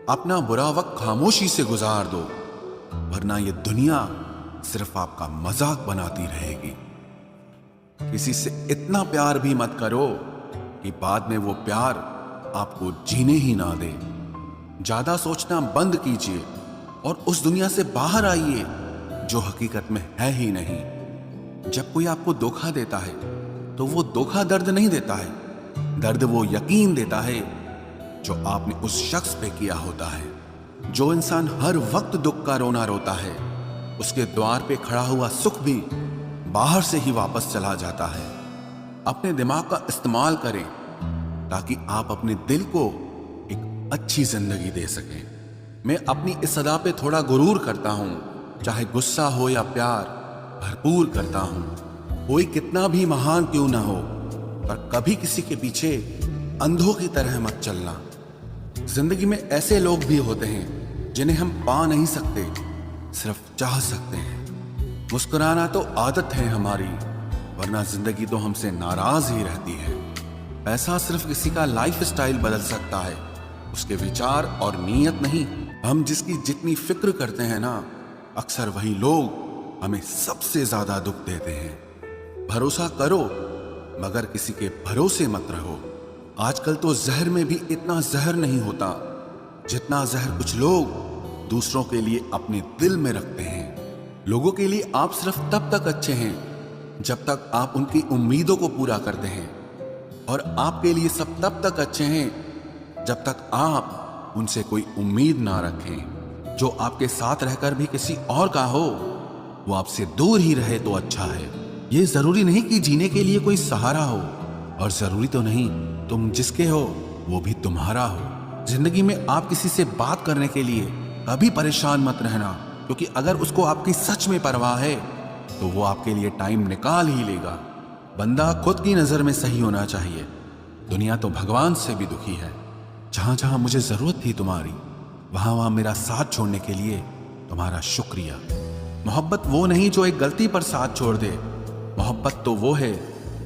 अपना बुरा वक्त खामोशी से गुजार दो, वरना ये दुनिया सिर्फ आपका मजाक बनाती रहेगी। किसी से इतना प्यार भी मत करो कि बाद में वो प्यार आपको जीने ही ना दे। ज्यादा सोचना बंद कीजिए और उस दुनिया से बाहर आइए जो हकीकत में है ही नहीं। जब कोई आपको धोखा देता है तो वो धोखा दर्द नहीं देता है, दर्द वो यकीन देता है जो आपने उस शख्स पे किया होता है। जो इंसान हर वक्त दुख का रोना रोता है, उसके द्वार पे खड़ा हुआ सुख भी बाहर से ही वापस चला जाता है। अपने दिमाग का इस्तेमाल करें ताकि आप अपने दिल को एक अच्छी जिंदगी दे सकें। मैं अपनी इस सदा पे थोड़ा गुरूर करता हूं, चाहे गुस्सा हो या प्यार भरपूर करता हूं। कोई कितना भी महान क्यों ना हो, पर कभी किसी के पीछे अंधों की तरह मत चलना। जिंदगी में ऐसे लोग भी होते हैं जिन्हें हम पा नहीं सकते, सिर्फ चाह सकते हैं। मुस्कुराना तो आदत है हमारी, वरना जिंदगी तो हमसे नाराज ही रहती है। पैसा सिर्फ किसी का लाइफ स्टाइल बदल सकता है, उसके विचार और नीयत नहीं। हम जिसकी जितनी फिक्र करते हैं ना, अक्सर वही लोग हमें सबसे ज्यादा दुख देते हैं। भरोसा करो मगर किसी के भरोसे मत रहो। आजकल तो जहर में भी इतना जहर नहीं होता जितना जहर कुछ लोग दूसरों के लिए अपने दिल में रखते हैं। लोगों के लिए आप सिर्फ तब तक अच्छे हैं जब तक आप उनकी उम्मीदों को पूरा करते हैं, और आपके लिए सब तब तक अच्छे हैं जब तक आप उनसे कोई उम्मीद ना रखें। जो आपके साथ रहकर भी किसी और का हो, वो आपसे दूर ही रहे तो अच्छा है। ये जरूरी नहीं कि जीने के लिए कोई सहारा हो, और जरूरी तो नहीं तुम जिसके हो वो भी तुम्हारा हो। जिंदगी में आप किसी से बात करने के लिए कभी परेशान मत रहना, क्योंकि अगर उसको आपकी सच में परवाह है तो वो आपके लिए टाइम निकाल ही लेगा। बंदा खुद की नजर में सही होना चाहिए। दुनिया तो भगवान से भी दुखी है। जहां जहां मुझे जरूरत थी तुम्हारी, वहां वहां मेरा साथ छोड़ने के लिए तुम्हारा शुक्रिया। मोहब्बत वो नहीं जो एक गलती पर साथ छोड़ दे। मोहब्बत तो वो है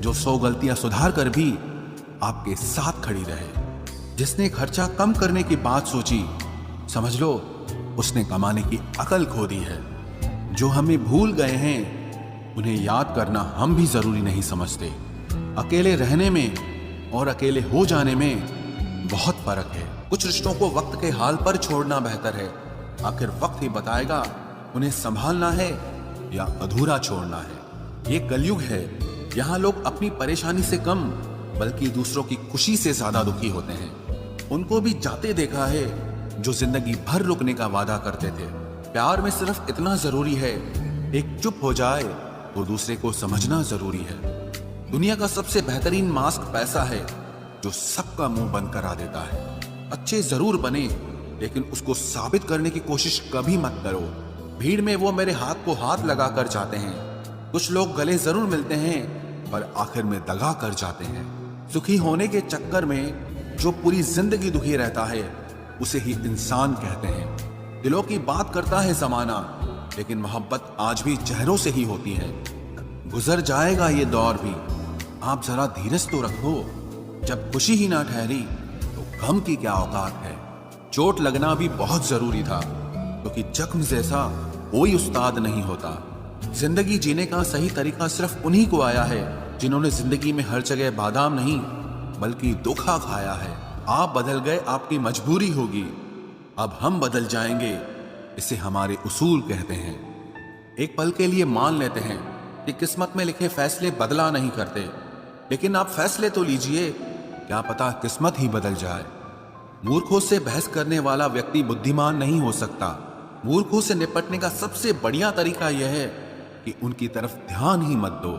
जो 100 गलतियां सुधार कर भी आपके साथ खड़ी रहे। जिसने खर्चा कम करने की बात सोची, समझ लो उसने कमाने की अकल खो दी है। जो हमें भूल गए हैं उन्हें याद करना हम भी जरूरी नहीं समझते। अकेले रहने में और अकेले हो जाने में बहुत फर्क है। कुछ रिश्तों को वक्त के हाल पर छोड़ना बेहतर है। आखिर वक्त ही बताएगा उन्हें संभालना है या अधूरा छोड़ना है। ये कलयुग है, यहाँ लोग अपनी परेशानी से कम बल्कि दूसरों की खुशी से ज्यादा दुखी होते हैं। उनको भी जाते देखा है जो जिंदगी भर रुकने का वादा करते थे। प्यार में सिर्फ इतना जरूरी है, एक चुप हो जाए तो दूसरे को समझना जरूरी है। दुनिया का सबसे बेहतरीन मास्क पैसा है जो सबका मुंह बंद करा देता है। अच्छे जरूर बने, लेकिन उसको साबित करने की कोशिश कभी मत करो। भीड़ में वो मेरे हाथ को हाथ लगा कर जाते हैं। कुछ लोग गले जरूर मिलते हैं पर आखिर में दगा कर जाते हैं। सुखी होने के चक्कर में जो पूरी जिंदगी दुखी रहता है उसे ही इंसान कहते हैं। दिलों की बात करता है जमाना, लेकिन मोहब्बत आज भी चेहरों से ही होती है। गुजर जाएगा ये दौर भी, आप जरा धीरज तो रखो। जब खुशी ही ना ठहरी तो गम की क्या औकात है। चोट लगना भी बहुत जरूरी था, क्योंकि जख्म जैसा कोई उस्ताद नहीं होता। जिंदगी जीने का सही तरीका सिर्फ उन्हीं को आया है जिन्होंने जिंदगी में हर जगह बादाम नहीं बल्कि धोखा खाया है। आप बदल गए, आपकी मजबूरी होगी, अब हम बदल जाएंगे, इसे हमारे उसूल कहते हैं। एक पल के लिए मान लेते हैं कि किस्मत में लिखे फैसले बदला नहीं करते, लेकिन आप फैसले तो लीजिए, क्या पता किस्मत ही बदल जाए। मूर्खों से बहस करने वाला व्यक्ति बुद्धिमान नहीं हो सकता। मूर्खों से निपटने का सबसे बढ़िया तरीका यह है कि उनकी तरफ ध्यान ही मत दो।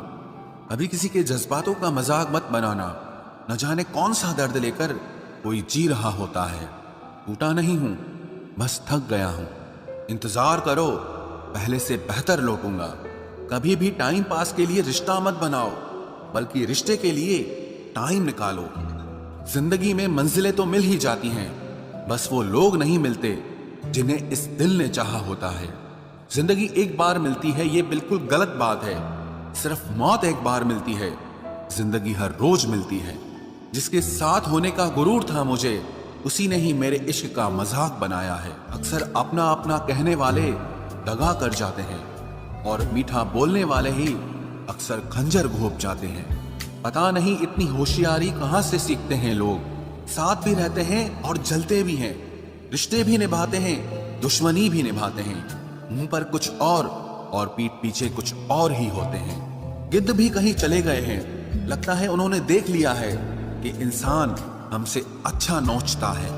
कभी किसी के जज्बातों का मजाक मत बनाना। न जाने कौन सा दर्द लेकर कोई जी रहा होता है। टूटा नहीं हूं, बस थक गया हूं। इंतजार करो, पहले से बेहतर लौटूंगा। कभी भी टाइम पास के लिए रिश्ता मत बनाओ, बल्कि रिश्ते के लिए टाइम निकालो। जिंदगी में मंजिलें तो मिल ही जाती हैं, बस वो लोग नहीं मिलते जिन्हें इस दिल ने चाहा होता है। जिंदगी एक बार मिलती है, ये बिल्कुल गलत बात है। सिर्फ मौत एक बार मिलती है, जिंदगी हर रोज मिलती है। जिसके साथ होने का गुरूर था मुझे, उसी ने ही मेरे इश्क का मजाक बनाया है। अक्सर अपना अपना कहने वाले दगा कर जाते हैं और मीठा बोलने वाले ही अक्सर खंजर घोंप जाते हैं। पता नहीं इतनी होशियारी कहाँ से सीखते हैं लोग। साथ भी रहते हैं और जलते भी हैं, रिश्ते भी निभाते हैं, दुश्मनी भी निभाते हैं। मुंह पर कुछ और पीठ पीछे कुछ और ही होते हैं। गिद्ध भी कहीं चले गए हैं। लगता है उन्होंने देख लिया है कि इंसान हमसे अच्छा नोचता है।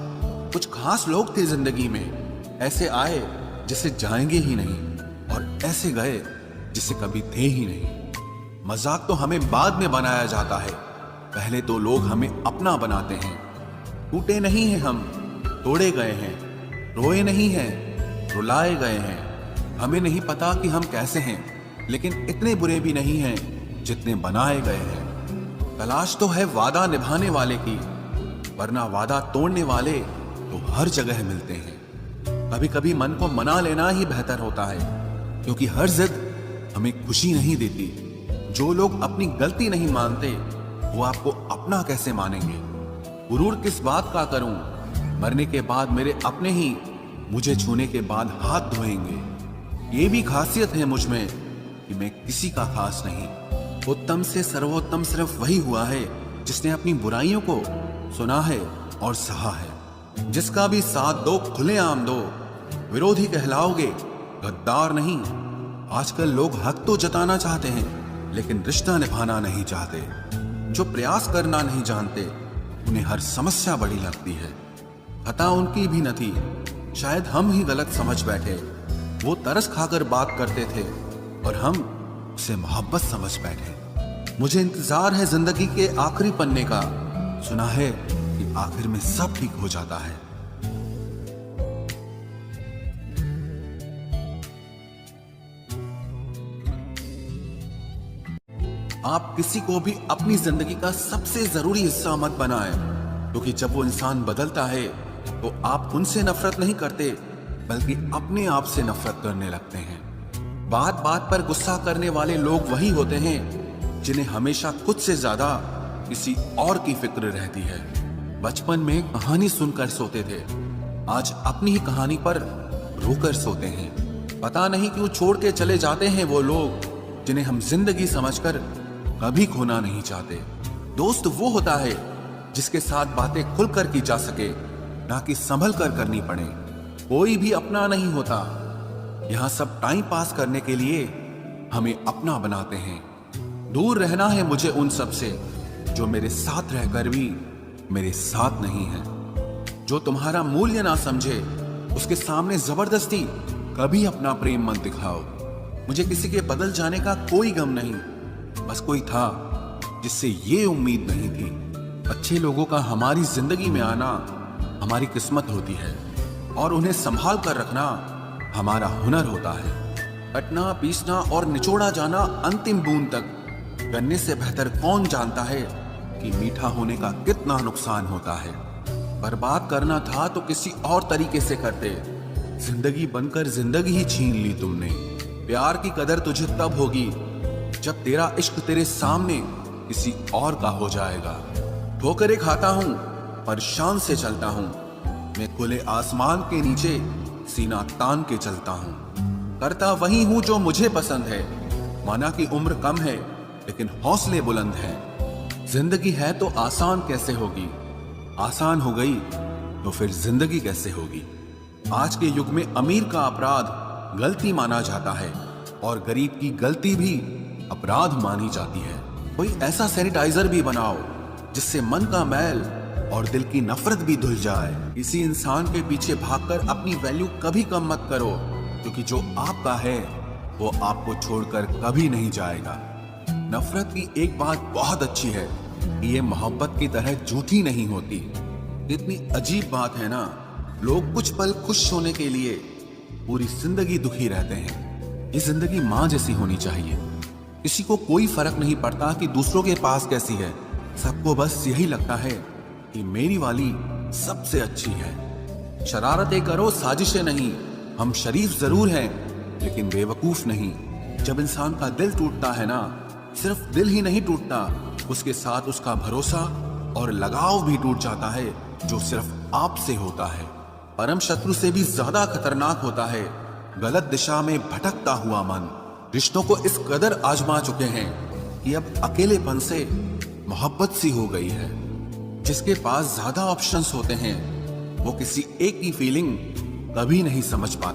कुछ खास लोग थे जिंदगी में, ऐसे आए जिसे जाएंगे ही नहीं और ऐसे गए जिसे कभी थे ही नहीं। मजाक तो हमें बाद में बनाया जाता है, पहले तो लोग हमें अपना बनाते हैं। टूटे नहीं हैं हम, तोड़े गए हैं। रोए नहीं हैं, रुलाए गए हैं। हमें नहीं पता कि हम कैसे हैं, लेकिन इतने बुरे भी नहीं हैं जितने बनाए गए हैं। तलाश तो है वादा निभाने वाले की, वरना वादा तोड़ने वाले तो हर जगह मिलते हैं। कभी कभी मन को मना लेना ही बेहतर होता है, क्योंकि हर जिद हमें खुशी नहीं देती। जो लोग अपनी गलती नहीं मानते वो आपको अपना कैसे मानेंगे। गुरूर किस बात का करूं, मरने के बाद मेरे अपने ही मुझे छूने के बाद हाथ धोएंगे। ये भी खासियत है मुझ में कि मैं किसी का खास नहीं। उत्तम से सर्वोत्तम सिर्फ वही हुआ है जिसने अपनी बुराइयों को सुना है और सहा है। जिसका भी साथ दो खुलेआम दो, विरोधी कहलाओगे, गद्दार नहीं। आजकल लोग हक तो जताना चाहते हैं, लेकिन रिश्ता निभाना नहीं चाहते। जो प्रयास करना नहीं जानते उन्हें हर समस्या बड़ी लगती है। खता उनकी भी न थी, शायद हम ही गलत समझ बैठे। वो तरस खाकर बात करते थे और हम उसे मोहब्बत समझ बैठे। मुझे इंतजार है जिंदगी के आखिरी पन्ने का। सुना है कि आखिर में सब ठीक हो जाता है। आप किसी को भी अपनी जिंदगी का सबसे जरूरी हिस्सा मत बनाएं, क्योंकि जब वो इंसान बदलता है तो आप उनसे नफरत नहीं करते, बल्कि अपने आप से नफरत करने लगते हैं। बात बात पर गुस्सा करने वाले लोग वही होते हैं जिन्हें हमेशा खुद से ज्यादा किसी और की फिक्र रहती है। बचपन में कहानी सुनकर सोते थे, आज अपनी ही कहानी पर रोकर सोते हैं। पता नहीं क्यों छोड़ के चले जाते हैं वो लोग जिन्हें हम जिंदगी समझकर कभी खोना नहीं चाहते। दोस्त वो होता है जिसके साथ बातें खुलकर की जा सके, ना कि संभल कर करनी पड़े। कोई भी अपना नहीं होता, यहां सब टाइम पास करने के लिए हमें अपना बनाते हैं। दूर रहना है मुझे उन सब से जो मेरे साथ रहकर भी मेरे साथ नहीं है। जो तुम्हारा मूल्य ना समझे उसके सामने जबरदस्ती कभी अपना प्रेम मत दिखाओ। मुझे किसी के बदल जाने का कोई गम नहीं, बस कोई था जिससे ये उम्मीद नहीं थी। अच्छे लोगों का हमारी जिंदगी में आना हमारी किस्मत होती है और उन्हें संभाल कर रखना हमारा हुनर होता है। कटना, पीसना और निचोड़ा जाना अंतिम बूंद तक करने से बेहतर कौन जानता है कि मीठा होने का कितना नुकसान होता है। बर्बाद करना था तो किसी और तरीके से करते। जिंदगी बनकर जिंदगी ही छीन ली तुमने। प्यार की कदर तुझे तब होगी जब तेरा इश्क तेरे सामने किसी और का हो जाएगा। ठोकरें खाता हूं पर शान से चलता हूं। मैं खुले आसमान के नीचे सीना तान के चलता हूं। करता वही हूं जो मुझे पसंद है। माना कि उम्र कम है लेकिन हौसले बुलंद हैं। जिंदगी है तो आसान कैसे होगी, आसान हो गई तो फिर जिंदगी कैसे होगी। आज के युग में अमीर का अपराध गलती माना जाता है और गरीब की गलती भी अपराध मानी जाती है। कोई ऐसा सैनिटाइजर भी बनाओ जिससे मन का मैल और दिल की नफरत भी धुल जाए। इसी इंसान के पीछे भागकर अपनी वैल्यू कभी कम मत करो, क्योंकि जो आपका है वो आपको छोड़कर कभी नहीं जाएगा। नफरत की एक बात बहुत अच्छी है कि ये मोहब्बत की तरह झूठी नहीं होती। इतनी अजीब बात है ना, लोग कुछ पल खुश होने के लिए पूरी जिंदगी दुखी रहते हैं। ये जिंदगी माँ जैसी होनी चाहिए। किसी को कोई फर्क नहीं पड़ता कि दूसरों के पास कैसी है। सबको बस यही लगता है कि मेरी वाली सबसे अच्छी है। शरारतें करो, साजिशें नहीं। हम शरीफ जरूर हैं लेकिन बेवकूफ नहीं। जब इंसान का दिल टूटता है ना, सिर्फ दिल ही नहीं टूटता, उसके साथ उसका भरोसा और लगाव भी टूट जाता है। जो सिर्फ आपसे होता है। परम शत्रु से भी ज्यादा खतरनाक होता है गलत दिशा में भटकता हुआ मन। रिश्तों को इस कदर आजमा चुके हैं कि अब अकेलेपन से मोहब्बत सी हो गई है। जिसके पास ज्यादा ऑप्शंस होते हैं वो किसी एक की फीलिंग कभी नहीं समझ पाता।